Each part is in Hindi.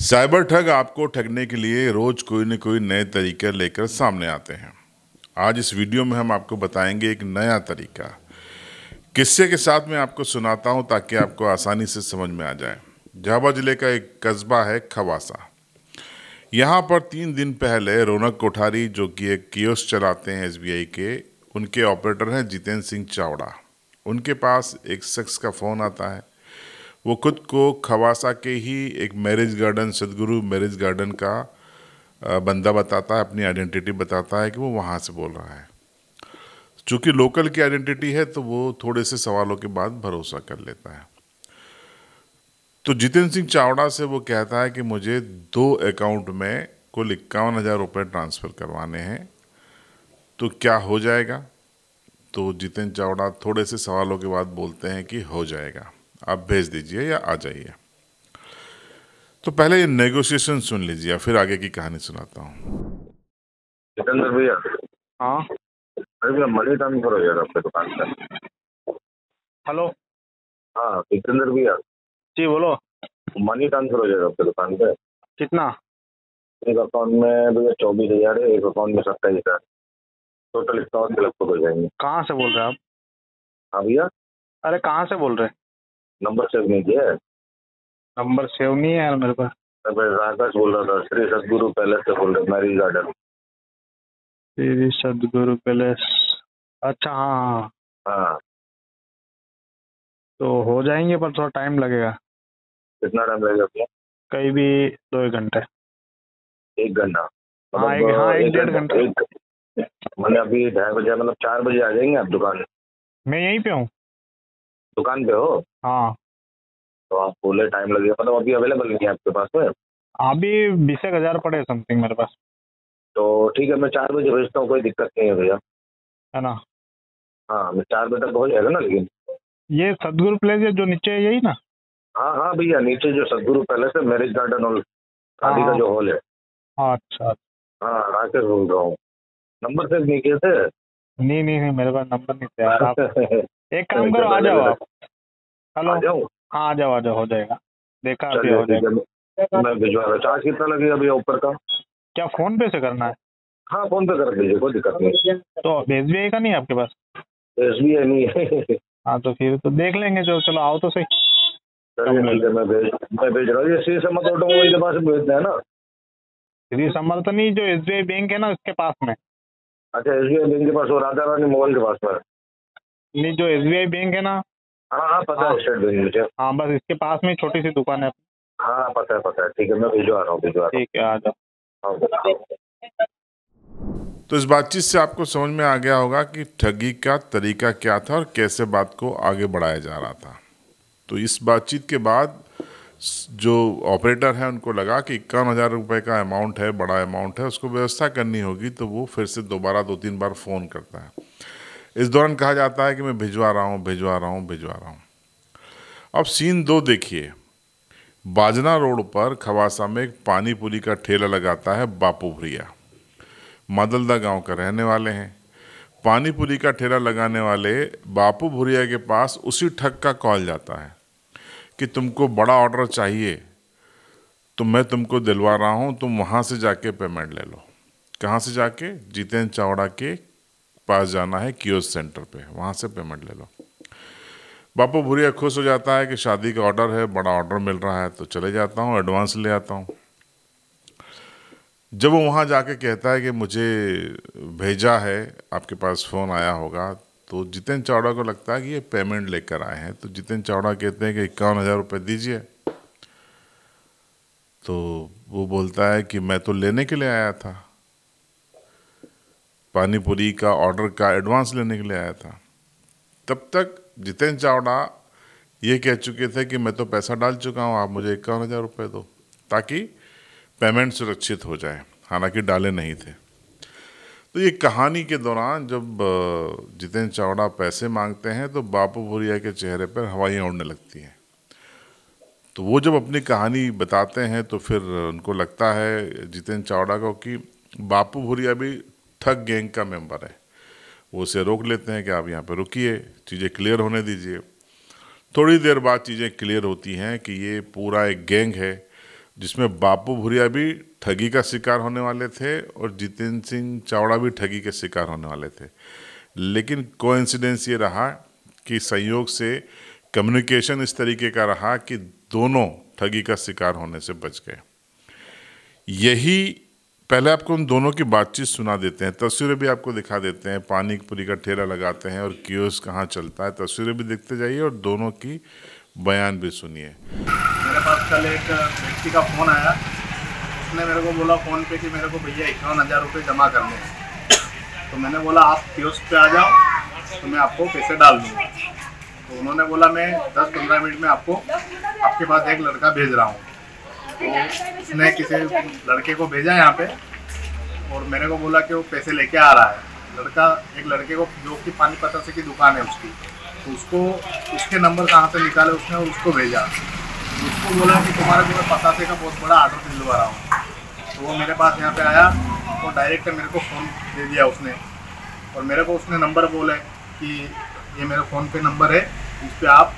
साइबर ठग आपको ठगने के लिए रोज कोई न कोई नए तरीके लेकर सामने आते हैं। आज इस वीडियो में हम आपको बताएंगे एक नया तरीका। किस्से के साथ मैं आपको सुनाता हूं ताकि आपको आसानी से समझ में आ जाए। झाबुआ जिले का एक कस्बा है खवासा। यहां पर 3 दिन पहले रौनक कोठारी, जो कि एक कियोस्क चलाते हैं एसबीआई के, उनके ऑपरेटर हैं जितेंद्र सिंह चावड़ा। उनके पास एक शख्स का फ़ोन आता है। वो खुद को खवासा के ही एक मैरिज गार्डन, सदगुरु मैरिज गार्डन का बंदा बताता है, अपनी आइडेंटिटी बताता है कि वो वहाँ से बोल रहा है। चूँकि लोकल की आइडेंटिटी है तो वो थोड़े से सवालों के बाद भरोसा कर लेता है। तो जितेंद्र सिंह चावड़ा से वो कहता है कि मुझे 2 अकाउंट में कुल 51,000 रुपये ट्रांसफ़र करवाने हैं, तो क्या हो जाएगा? तो जितेंद्र चावड़ा थोड़े से सवालों के बाद बोलते हैं कि हो जाएगा, आप भेज दीजिए या आ जाइए। तो पहले ये नेगोशिएशन सुन लीजिए, फिर आगे की कहानी सुनाता हूँ। जितेंद्र भैया, हाँ अरे भैया मनी ट्रांसफर हो जाएगा आपके दुकान पे। हेलो। हाँ जितेंद्र भैया, जी बोलो। मनी ट्रांसफर हो जाएगा आपके दुकान पे। कितना? एक अकाउंट में भैया 24,000 है, एक अकाउंट में 27,000, टोटल 51 के लगभग हो जाएंगे। कहाँ से बोल रहे हैं आप? हाँ भैया, अरे कहाँ से बोल रहे हैं? नंबर सेव नहीं किया है। नंबर सेव नहीं है यार मेरे पास। मैं राकेश बोल रहा था, श्री सदगुरु पैलेस से बोल रहे, मैरिज गार्डन। श्री सदगुरु पैलेस। अच्छा हाँ हाँ। हाँ, तो हो जाएंगे पर थोड़ा टाइम लगेगा। कितना टाइम लगेगा भैया? कहीं भी 2-1 घंटे। 1 घंटा? हाँ एक 1.5 घंटा। मैंने अभी 2:30 बजे, मतलब 4 बजे आ जाएंगे आप दुकान? मैं यहीं पे हूँ। दुकान पे हो? हाँ। तो आप बोले टाइम लगेगा, मतलब अभी अवेलेबल नहीं है आपके पास में? अभी 20,000 पड़े समथिंग मेरे पास। तो ठीक है, मैं 4 बजे भेजता हूँ, कोई दिक्कत नहीं है भैया। है ना? हाँ, मैं 4 बजे तक हो जाएगा ना लेकिन? ये सदगुरु प्लेस है जो नीचे है, यही ना? हाँ हाँ भैया, नीचे जो सदगुरु पैलेस है, मैरिज गार्डन और शादी का हाँ जो हॉल है। हाँ। अच्छा। हाँ, राकेश बोल रहा हूँ। नंबर सेव नहीं किए थे? नहीं नहीं नहीं, मेरे पास नंबर नहीं था यार। आप एक काम तो करो, आ जाओ आप। हेलो। आ जाऊँ? हाँ आ जाओ, हो जाएगा। देखा अभी चलिए हो ठीक जाएगा। है, मैं भिजवा रहा हूँ। चार्ज कितना लगेगा भैया ऊपर का? क्या फोन पे से करना है? हाँ, फोन पे कर दीजिए, कोई दिक्कत नहीं। तो एसबीआई का नहीं है आपके पास? SBI नहीं है। हाँ तो फिर तो देख लेंगे। जो चलो आओ तो सही। चलिए ठीक है, मैं भेज रहा हूँ। ये श्री समत ऑटोमोबाइल के पास भेजना है ना? श्री समर तो नहीं, जो एसबीआई बैंक है ना उसके पास में। अच्छा, SBI बैंक के पास, वो राधा रानी मोबाइल के पास में? नहीं, जो एसबीआई बैंक है ना। हाँ हाँ, पता हाँ है, स्टेट बैंक मुझे। हाँ, बस इसके पास में छोटी सी दुकान है। हाँ पता है, ठीक है, मैं भिजवा रहा हूँ। ठीक है, आ जाओ। तो इस बातचीत से आपको समझ में आ गया होगा कि ठगी का तरीका क्या था और कैसे बात को आगे बढ़ाया जा रहा था। तो इस बातचीत के बाद जो ऑपरेटर है उनको लगा कि 51,000 रुपये का अमाउंट है, बड़ा अमाउंट है, उसको व्यवस्था करनी होगी। तो वो फिर से दोबारा 2-3 बार फ़ोन करता है। इस दौरान कहा जाता है कि मैं भिजवा रहा हूँ। अब सीन 2 देखिए। बाजना रोड पर खवासा में एक पानी पूरी का ठेला लगाता है बापू भुरिया। मादलदा गांव का रहने वाले हैं। पानी पूरी का ठेला लगाने वाले बापू भुरिया के पास उसी ठग का कॉल जाता है कि तुमको बड़ा ऑर्डर चाहिए तो मैं तुमको दिलवा रहा हूं, तुम वहां से जाके पेमेंट ले लो। कहाँ से जाके? जितेंद्र चावड़ा के पास जाना है, कियोस्क सेंटर पे, वहां से पेमेंट ले लो। बापू भुरिया खुश हो जाता है कि शादी का ऑर्डर है, बड़ा ऑर्डर मिल रहा है, तो चले जाता हूँ, एडवांस ले आता हूँ। जब वो वहाँ जाके कहता है कि मुझे भेजा है, आपके पास फ़ोन आया होगा, तो जितेंद्र चावड़ा को लगता है कि ये पेमेंट लेकर आए हैं। तो जितेंद्र चावड़ा कहते हैं कि 51,000 रुपये दीजिए। तो वो बोलता है कि मैं तो लेने के लिए आया था, पानी पूरी का ऑर्डर का एडवांस लेने के लिए आया था। तब तक जितेंद्र चावड़ा ये कह चुके थे कि मैं तो पैसा डाल चुका हूँ, आप मुझे 51,000 रुपये दो ताकि पेमेंट सुरक्षित हो जाए, हालांकि डाले नहीं थे। तो ये कहानी के दौरान जब जितेंद्र चावड़ा पैसे मांगते हैं तो बापू भुरिया के चेहरे पर हवाइयाँ उड़ने लगती हैं। तो वो जब अपनी कहानी बताते हैं तो फिर उनको लगता है जितेंद्र चावड़ा को कि बापू भुरिया भी ठग गैंग का मेंबर है। वो उसे रोक लेते हैं कि आप यहाँ पे रुकिए, चीज़ें क्लियर होने दीजिए। थोड़ी देर बाद चीज़ें क्लियर होती हैं कि ये पूरा एक गैंग है जिसमें बापू भूरिया भी ठगी का शिकार होने वाले थे और जितेंद्र सिंह चावड़ा भी ठगी के शिकार होने वाले थे। लेकिन कोइंसिडेंस ये रहा कि संयोग से कम्युनिकेशन इस तरीके का रहा कि दोनों ठगी का शिकार होने से बच गए। यही पहले आपको उन दोनों की बातचीत सुना देते हैं, तस्वीरें भी आपको दिखा देते हैं। पानी पूरी का ठेला लगाते हैं और कियोस्क कहाँ चलता है, तस्वीरें भी देखते जाइए और दोनों की बयान भी सुनिए। मेरे पास कल एक व्यक्ति का फ़ोन आया, उसने मेरे को बोला फ़ोन पे कि मेरे को भैया 51,000 रुपये जमा करने हैं। तो मैंने बोला आप कियोस्क पे आ जाओ तो मैं आपको पैसे डाल दूँगा। तो उन्होंने बोला मैं 10-15 मिनट में आपके पास एक लड़का भेज रहा हूँ। तो उसने किसी लड़के को भेजा यहाँ पे और मेरे को बोला कि वो पैसे लेके आ रहा है। एक लड़के को जो कि पानी पतासे की दुकान है उसकी, तो उसके नंबर कहाँ से निकाले उसने और उसको भेजा। उसको बोला कि तुम्हारे को मैं पतासे का बहुत बड़ा ऑर्डर दिलवा रहा हूँ। तो वो मेरे पास यहाँ पे आया तो डायरेक्ट मेरे को फ़ोन दे दिया उसने, और मेरे को उसने नंबर बोले कि ये मेरा फ़ोन पे नंबर है, इस पर आप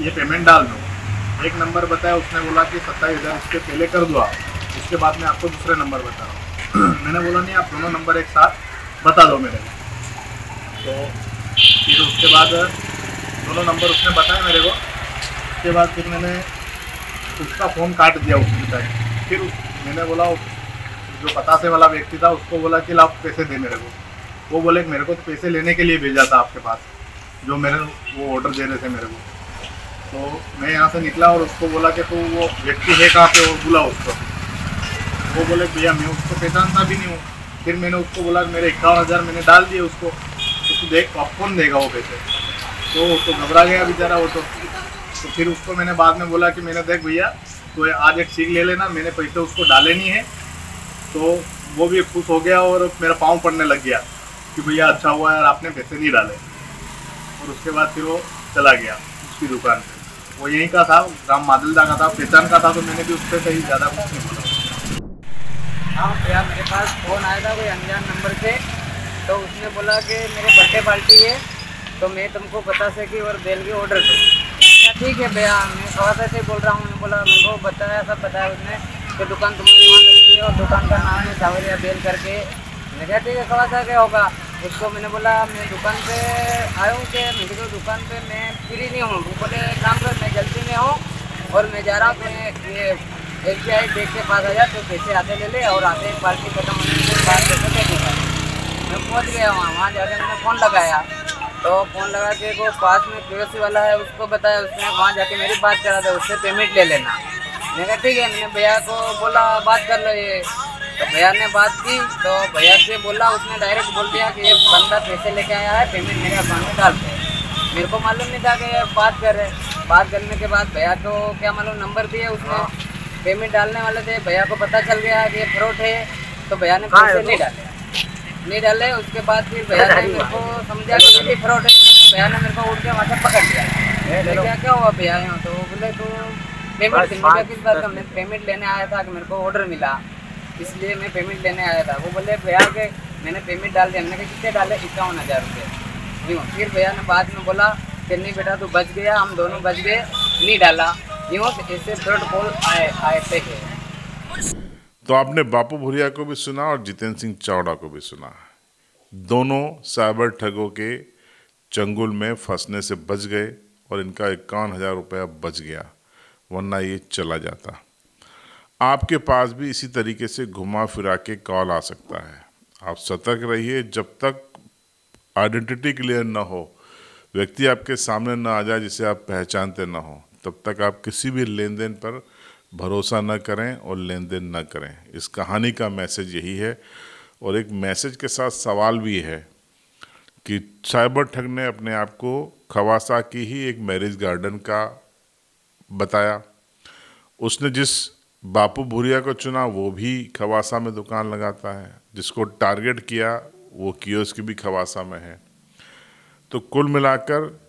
ये पेमेंट डाल दो। एक नंबर बताया, उसने बोला कि 27,000 इसके पहले कर दो आप, उसके बाद मैं आपको दूसरे नंबर बता रहा हूँ। मैंने बोला नहीं, आप दोनों नंबर एक साथ बता दो मेरे को। तो फिर उसके बाद दोनों नंबर उसने बताया मेरे को। उसके बाद फिर मैंने उसका फ़ोन काट दिया उसकी टाइम। फिर मैंने बोला जो पतासे वाला व्यक्ति था उसको बोला कि आप पैसे दे मेरे को। वो बोले मेरे को तो पैसे लेने के लिए भेजा था आपके पास, जो वो ऑर्डर दे रहे थे मेरे को। तो मैं यहाँ से निकला और उसको बोला कि तू वो व्यक्ति है कहाँ पे, वो बुला उसको। वो बोले भैया मैं उसको पहचानता भी नहीं हूँ। फिर मैंने उसको बोला मेरे 51,000 मैंने डाल दिए उसको, तो देख अब कौन देगा वो पैसे। तो उसको घबरा गया बेचारा वो। तो फिर उसको मैंने बाद में बोला कि मैंने देख भैया तो आज एक सीख ले लेना, मैंने पैसे उसको डाले नहीं है। तो वो भी खुश हो गया और मेरा पाँव पड़ने लग गया कि भैया अच्छा हुआ यार आपने पैसे नहीं डाले। और उसके बाद फिर वो चला गया उसकी दुकान पे। वो यहीं का था, ग्राम मादलदा का था, पहचान का था। तो मैंने भी उससे कहीं ज़्यादा कुछ नहीं बोला। हाँ भैया, मेरे पास फ़ोन आया था कोई अनजान नंबर से। तो उसने बोला कि मेरे बर्थडे पार्टी है तो मैं तुमको पतासे की और बेल की ऑर्डर दूँ। ठीक है भैया, मैं थोड़ा से बोल रहा हूँ। मैंने बोला मेरे को बताया, सब बताया उसने कि दुकान तुम्हारी वहाँ लगती है और दुकान का नाम है सावरिया बेल करके। मैं क्या ठीक है, थोड़ा सा क्या होगा। उसको मैंने बोला मैं दुकान पे आया हूँ कि मेरे को दुकान पे मैं फ्री नहीं हूँ। वो बोले काम कर, मैं जल्दी में हूँ और मैं जा रहा हूँ, तो ये SBI बैंक के पास आ जा, तो पैसे आते ले ले और आते पार्टी खत्म होने के बाद पैसे दे दूँगा। मैं पहुँच गया वहाँ जाकर मैंने फ़ोन लगाया। तो फ़ोन लगा के वो पास में KYC वाला है उसको बताया, उसने वहाँ जाके मेरी बात करा था, उससे पेमेंट ले लेना। मैंने कहा ठीक है। मैंने भैया को बोला बात कर लो ये। तो भैया ने बात की, तो भैया से बोला, उसने डायरेक्ट बोल दिया कि ये बंदा पैसे लेके आया है, पेमेंट मेरे अकाउंट में डाल दे। मेरे को मालूम नहीं था कि ये बात कर रहे। बात करने के बाद भैया को क्या मालूम नंबर दिए उसने, पेमेंट डालने वाले थे। भैया को पता चल गया कि ये फ्रॉड है, तो भैया ने पैसे नहीं डाले। उसके बाद फिर भैया ने मेरे को समझा कि ये फ्रॉड है। भैया ने मेरे को उठ के वहाँ से पकड़ लिया। क्या हुआ भैया यहाँ? तो बोले तो पेमेंट किस बात का? मैं पेमेंट लेने आया था कि मेरे को ऑर्डर मिला, इसलिए मैं पेमेंट लेने आया था। वो बोले भैया के मैंने पेमेंट डाल दिया। मैंने कहा कितने डाले? 51,000 रुपये। यूँ फिर भैया ने बाद में बोला कि नहीं बेटा तू बच गया, हम दोनों बच गए, नहीं डाला। यूँ ऐसे फ्रॉड कॉल आए थे। तो आपने बापू भूरिया को भी सुना और जितेंद्र सिंह चावड़ा को भी सुना। दोनों साइबर ठगों के चंगुल में फंसने से बच गए और इनका 51,000 रुपया बच गया, वरना ये चला जाता। आपके पास भी इसी तरीके से घुमा फिरा के कॉल आ सकता है। आप सतर्क रहिए, जब तक आइडेंटिटी क्लियर ना हो, व्यक्ति आपके सामने ना आ जाए जिसे आप पहचानते ना हो, तब तक आप किसी भी लेन देन पर भरोसा न करें और लेन देन न करें। इस कहानी का मैसेज यही है। और एक मैसेज के साथ सवाल भी है कि साइबर ठग ने अपने आप को खवासा की ही एक मैरिज गार्डन का बताया। उसने जिस बापू भूरिया को चुना वो भी खवासा में दुकान लगाता है, जिसको टारगेट किया वो कियोस्क भी खवासा में है। तो कुल मिलाकर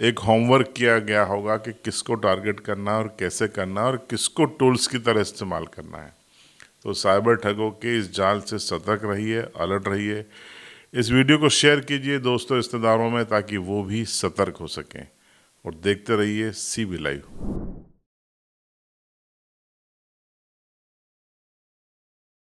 एक होमवर्क किया गया होगा कि किसको टारगेट करना और कैसे करना और किसको टूल्स की तरह इस्तेमाल करना है। तो साइबर ठगों के इस जाल से सतर्क रहिए, अलर्ट रहिए। इस वीडियो को शेयर कीजिए दोस्तों, रिश्तेदारों में, ताकि वो भी सतर्क हो सकें। और देखते रहिए CB लाइव।